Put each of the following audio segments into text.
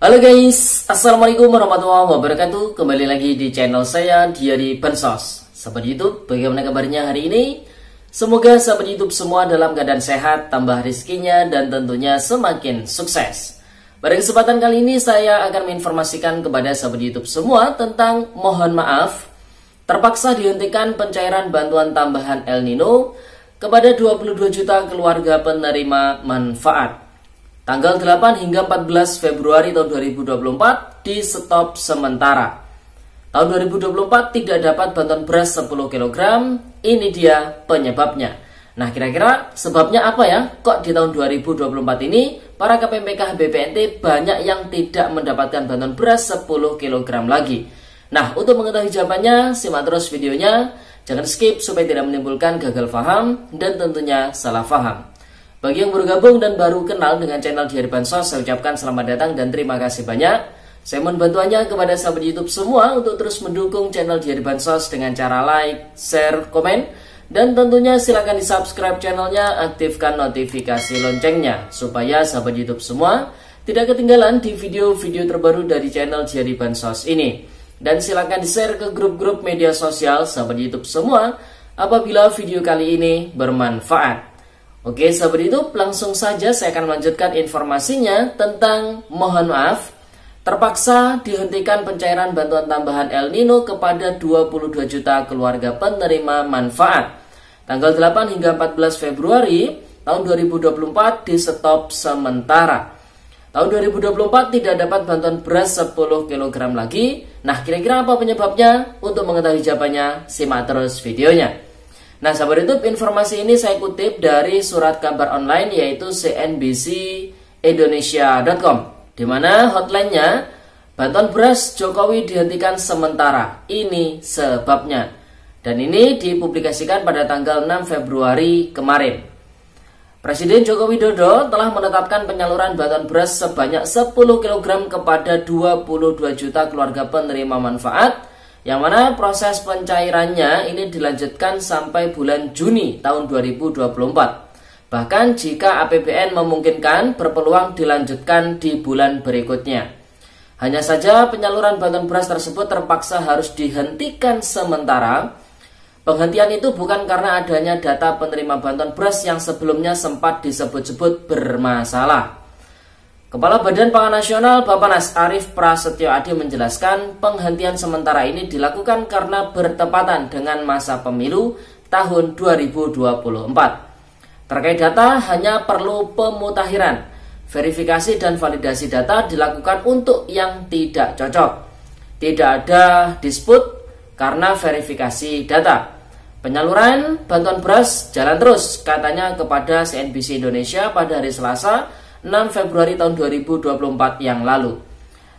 Halo guys, Assalamualaikum warahmatullahi wabarakatuh. Kembali lagi di channel saya, Diary Bansos. Sahabat YouTube, bagaimana kabarnya hari ini? Semoga sahabat YouTube semua dalam keadaan sehat, tambah rezekinya, dan tentunya semakin sukses. Pada kesempatan kali ini saya akan menginformasikan kepada sahabat YouTube semua tentang mohon maaf terpaksa dihentikan pencairan bantuan tambahan El Nino kepada 22 juta keluarga penerima manfaat. Tanggal 8 hingga 14 Februari tahun 2024 di stop sementara. Tahun 2024 tidak dapat bantuan beras 10 kg, ini dia penyebabnya. Nah, kira-kira sebabnya apa ya? Kok di tahun 2024 ini para KPMK BPNT banyak yang tidak mendapatkan bantuan beras 10 kg lagi? Nah, untuk mengetahui jawabannya, simak terus videonya. Jangan skip supaya tidak menimbulkan gagal paham dan tentunya salah paham. Bagi yang baru gabung dan baru kenal dengan channel Diary Bansos, saya ucapkan selamat datang dan terima kasih banyak. Saya mohon bantuannya kepada sahabat YouTube semua untuk terus mendukung channel Diary Bansos dengan cara like, share, komen, dan tentunya silakan di subscribe channelnya, aktifkan notifikasi loncengnya supaya sahabat YouTube semua tidak ketinggalan di video-video terbaru dari channel Diary Bansos ini. Dan silakan di share ke grup-grup media sosial sahabat YouTube semua apabila video kali ini bermanfaat. Oke sahabat YouTube, langsung saja saya akan melanjutkan informasinya tentang mohon maaf terpaksa dihentikan pencairan bantuan tambahan El Nino kepada 22 juta keluarga penerima manfaat. Tanggal 8 hingga 14 Februari tahun 2024 di stop sementara. Tahun 2024 tidak dapat bantuan beras 10 kg lagi. Nah, kira-kira apa penyebabnya? Untuk mengetahui jawabannya, simak terus videonya. Nah, sahabat YouTube, informasi ini saya kutip dari surat kabar online yaitu cnbcindonesia.com, di mana hotline-nya bantuan beras Jokowi dihentikan sementara. Ini sebabnya. Dan ini dipublikasikan pada tanggal 6 Februari kemarin. Presiden Joko Widodo telah menetapkan penyaluran bantuan beras sebanyak 10 kg kepada 22 juta keluarga penerima manfaat, yang mana proses pencairannya ini dilanjutkan sampai bulan Juni tahun 2024. Bahkan jika APBN memungkinkan, berpeluang dilanjutkan di bulan berikutnya. Hanya saja penyaluran bantuan beras tersebut terpaksa harus dihentikan sementara. Penghentian itu bukan karena adanya data penerima bantuan beras yang sebelumnya sempat disebut-sebut bermasalah. Kepala Badan Pangan Nasional Bappenas Arief Prasetyo Adi menjelaskan penghentian sementara ini dilakukan karena bertepatan dengan masa pemilu tahun 2024. Terkait data hanya perlu pemutakhiran, verifikasi dan validasi data dilakukan untuk yang tidak cocok. Tidak ada disput karena verifikasi data. Penyaluran bantuan beras jalan terus, katanya kepada CNBC Indonesia pada hari Selasa 6 Februari tahun 2024 yang lalu.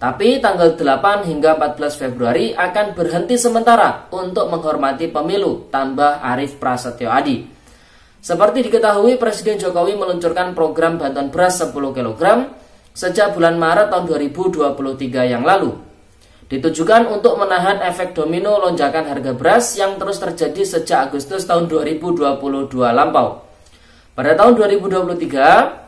Tapi tanggal 8 hingga 14 Februari akan berhenti sementara untuk menghormati pemilu, tambah Arief Prasetyo Adi. Seperti diketahui, Presiden Jokowi meluncurkan program bantuan beras 10 kg sejak bulan Maret tahun 2023 yang lalu. Ditujukan untuk menahan efek domino lonjakan harga beras yang terus terjadi sejak Agustus tahun 2022 lampau. Pada tahun 2023,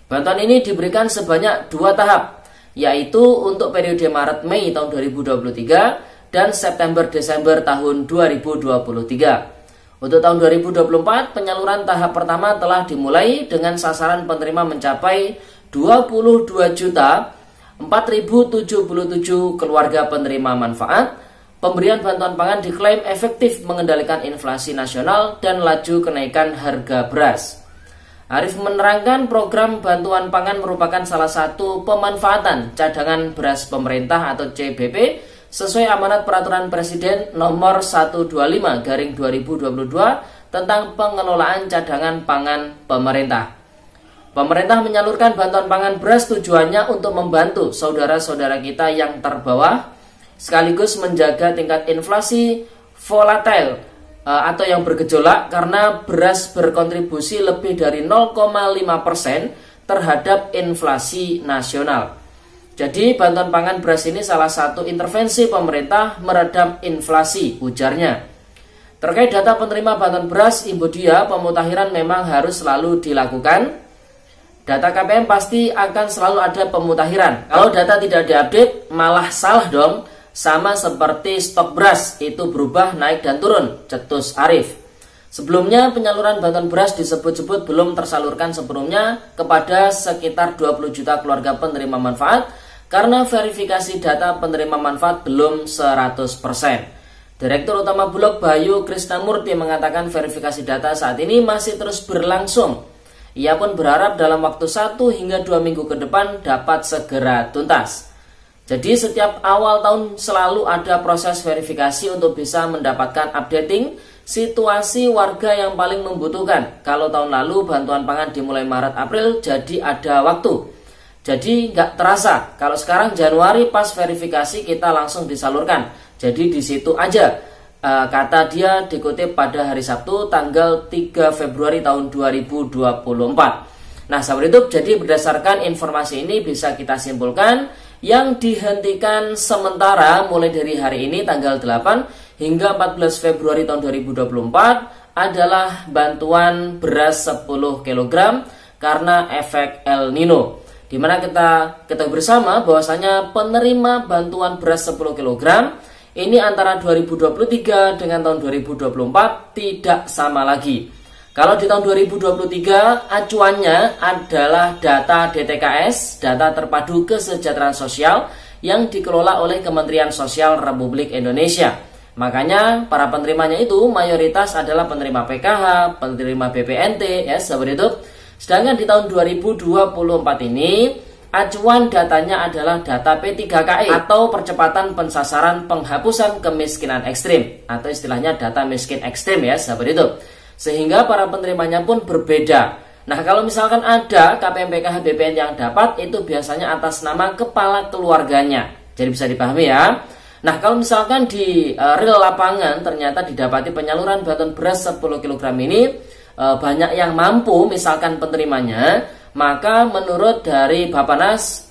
bantuan ini diberikan sebanyak 2 tahap, yaitu untuk periode Maret-Mei tahun 2023 dan September-Desember tahun 2023. Untuk tahun 2024, penyaluran tahap pertama telah dimulai dengan sasaran penerima mencapai 22.4.077 keluarga penerima manfaat. Pemberian bantuan pangan diklaim efektif mengendalikan inflasi nasional dan laju kenaikan harga beras. Arief menerangkan program bantuan pangan merupakan salah satu pemanfaatan cadangan beras pemerintah atau CBP sesuai amanat peraturan Presiden nomor 125/2022 tentang pengelolaan cadangan pangan pemerintah. Pemerintah menyalurkan bantuan pangan beras tujuannya untuk membantu saudara-saudara kita yang terbawah sekaligus menjaga tingkat inflasi volatile atau yang bergejolak karena beras berkontribusi lebih dari 0,5% terhadap inflasi nasional. Jadi bantuan pangan beras ini salah satu intervensi pemerintah meredam inflasi, ujarnya. Terkait data penerima bantuan beras, Ibu Dia, pemutakhiran memang harus selalu dilakukan. data KPM pasti akan selalu ada pemutakhiran. Kalau data tidak diupdate malah salah dong. Sama seperti stok beras, itu berubah naik dan turun, cetus Arif. Sebelumnya penyaluran bantuan beras disebut-sebut belum tersalurkan sepenuhnya kepada sekitar 20 juta keluarga penerima manfaat karena verifikasi data penerima manfaat belum 100%. Direktur Utama Bulog Bayu Krisnamurti mengatakan verifikasi data saat ini masih terus berlangsung. Ia pun berharap dalam waktu 1 hingga 2 minggu ke depan dapat segera tuntas. Jadi setiap awal tahun selalu ada proses verifikasi untuk bisa mendapatkan updating situasi warga yang paling membutuhkan. Kalau tahun lalu bantuan pangan dimulai Maret April, jadi ada waktu. Jadi nggak terasa. Kalau sekarang Januari pas verifikasi kita langsung disalurkan. Jadi di situ aja. Kata dia dikutip pada hari Sabtu tanggal 3 Februari tahun 2024. Nah sahabat YouTube, jadi berdasarkan informasi ini bisa kita simpulkan yang dihentikan sementara mulai dari hari ini tanggal 8 hingga 14 Februari tahun 2024 adalah bantuan beras 10 kg karena efek El Nino. Dimana kita bersama bahwasanya penerima bantuan beras 10 kg ini antara 2023 dengan tahun 2024 tidak sama lagi. Kalau di tahun 2023 acuannya adalah data DTKS, data terpadu kesejahteraan sosial yang dikelola oleh Kementerian Sosial Republik Indonesia. Makanya para penerimanya itu mayoritas adalah penerima PKH, penerima BPNT, ya sahabat itu. Sedangkan di tahun 2024 ini acuan datanya adalah data P3KE atau percepatan pensasaran penghapusan kemiskinan ekstrim atau istilahnya data miskin ekstrim ya sahabat itu. Sehingga para penerimanya pun berbeda. Nah kalau misalkan ada KPM PKH BPN yang dapat itu biasanya atas nama kepala keluarganya. Jadi bisa dipahami ya. Nah kalau misalkan di real lapangan ternyata didapati penyaluran bantuan beras 10 kg ini banyak yang mampu misalkan penerimanya, maka menurut dari Bappenas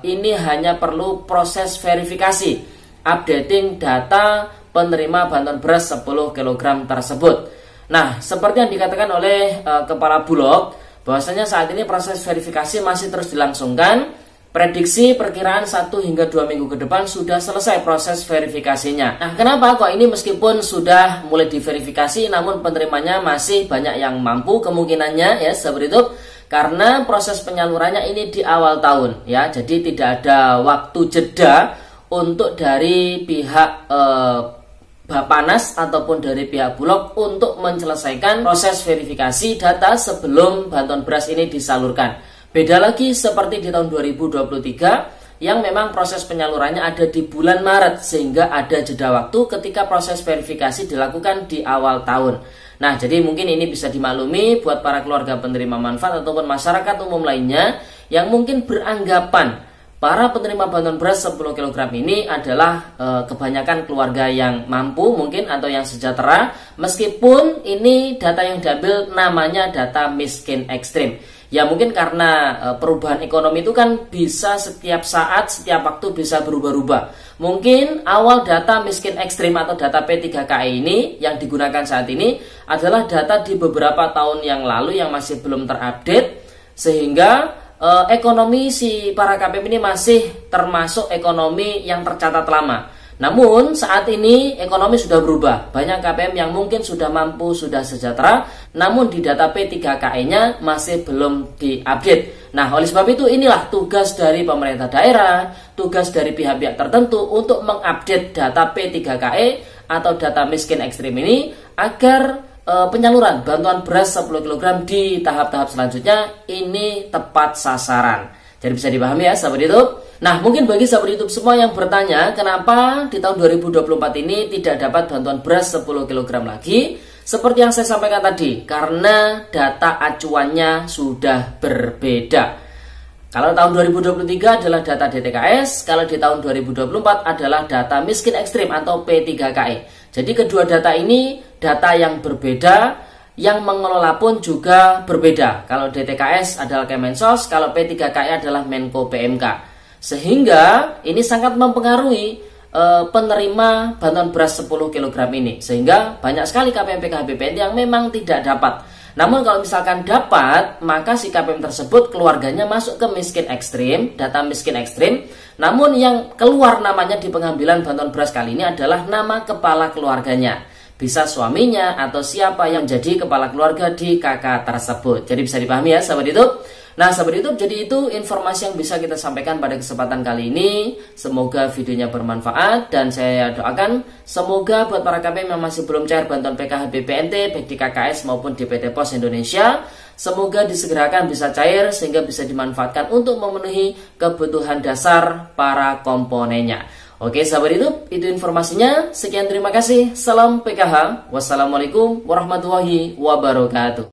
ini hanya perlu proses verifikasi updating data penerima bantuan beras 10 kg tersebut. Nah, seperti yang dikatakan oleh Kepala Bulog, bahwasanya saat ini proses verifikasi masih terus dilangsungkan. Prediksi perkiraan 1 hingga 2 minggu ke depan sudah selesai proses verifikasinya. Nah, kenapa kok ini meskipun sudah mulai diverifikasi, namun penerimanya masih banyak yang mampu kemungkinannya ya seperti itu? Karena proses penyalurannya ini di awal tahun ya, jadi tidak ada waktu jeda untuk dari pihak Bappenas ataupun dari pihak Bulog untuk menyelesaikan proses verifikasi data sebelum bantuan beras ini disalurkan. Beda lagi seperti di tahun 2023 yang memang proses penyalurannya ada di bulan Maret sehingga ada jeda waktu ketika proses verifikasi dilakukan di awal tahun. Nah, jadi mungkin ini bisa dimaklumi buat para keluarga penerima manfaat ataupun masyarakat umum lainnya yang mungkin beranggapan para penerima bantuan beras 10 kg ini adalah kebanyakan keluarga yang mampu mungkin atau yang sejahtera, meskipun ini data yang diambil namanya data miskin ekstrim. Ya mungkin karena perubahan ekonomi itu kan bisa setiap saat, setiap waktu bisa berubah-ubah. Mungkin awal data miskin ekstrim atau data P3KE ini yang digunakan saat ini adalah data di beberapa tahun yang lalu yang masih belum terupdate, sehingga ekonomi si para KPM ini masih termasuk ekonomi yang tercatat lama. Namun saat ini ekonomi sudah berubah. Banyak KPM yang mungkin sudah mampu, sudah sejahtera, namun di data P3KE-nya masih belum diupdate. Nah, oleh sebab itu inilah tugas dari pemerintah daerah, tugas dari pihak-pihak tertentu untuk mengupdate data P3KE atau data miskin ekstrim ini agar penyaluran bantuan beras 10 kg di tahap-tahap selanjutnya ini tepat sasaran. Jadi bisa dipahami ya sahabat YouTube. Nah mungkin bagi sahabat YouTube semua yang bertanya kenapa di tahun 2024 ini tidak dapat bantuan beras 10 kg lagi, seperti yang saya sampaikan tadi, karena data acuannya sudah berbeda. Kalau tahun 2023 adalah data DTKS, kalau di tahun 2024 adalah data miskin ekstrim atau P3KE. Jadi kedua data ini data yang berbeda, yang mengelola pun juga berbeda. Kalau DTKS adalah Kemensos, kalau P3KE adalah Menko PMK. Sehingga ini sangat mempengaruhi penerima bantuan beras 10 kg ini. Sehingga banyak sekali KPM PKH BPN yang memang tidak dapat. Namun kalau misalkan dapat, maka si KPM tersebut keluarganya masuk ke miskin ekstrim, data miskin ekstrim. Namun yang keluar namanya di pengambilan bantuan beras kali ini adalah nama kepala keluarganya. Bisa suaminya atau siapa yang jadi kepala keluarga di KK tersebut. Jadi bisa dipahami ya sahabat YouTube. Nah sahabat YouTube, jadi itu informasi yang bisa kita sampaikan pada kesempatan kali ini. Semoga videonya bermanfaat dan saya doakan semoga buat para KPM yang masih belum cair bantuan PKH BPNT baik di KKS maupun di PT Pos Indonesia, semoga disegerakan bisa cair sehingga bisa dimanfaatkan untuk memenuhi kebutuhan dasar para komponennya. Oke sahabat YouTube, itu informasinya. Sekian, terima kasih. Salam PKH. Wassalamualaikum warahmatullahi wabarakatuh.